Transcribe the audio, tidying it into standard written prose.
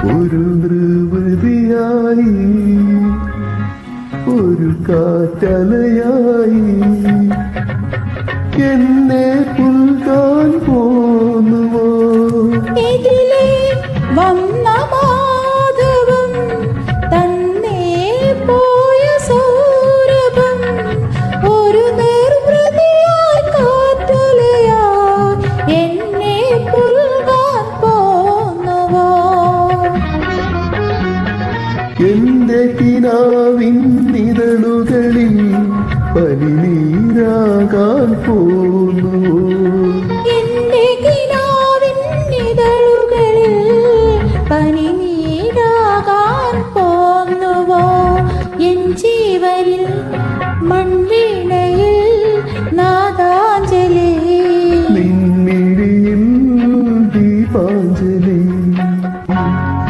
ഒരു നിർവൃതിയായി ഒരു കാറ്റലയായി എന്നെ പുൽകാൻ പോന്നുവോ ഇതിലേ വന്ന മാധവം തന്നെ പോയ സൗരഭം ഒരു നിർവൃതിയായി കാറ്റലയായി എന്നെ പുൽകാൻ പോന്നുവോ എന്റെ കിനാവിൻ നിഴലുകളിൽ പനിനീരാകാൻ പോന്നു എന്റെ കിനാവിൻ നിഴലുകളിൽ പനിനീരാകാൻ പോന്നുവോ എൻ ജീവനിൽ മൺവീ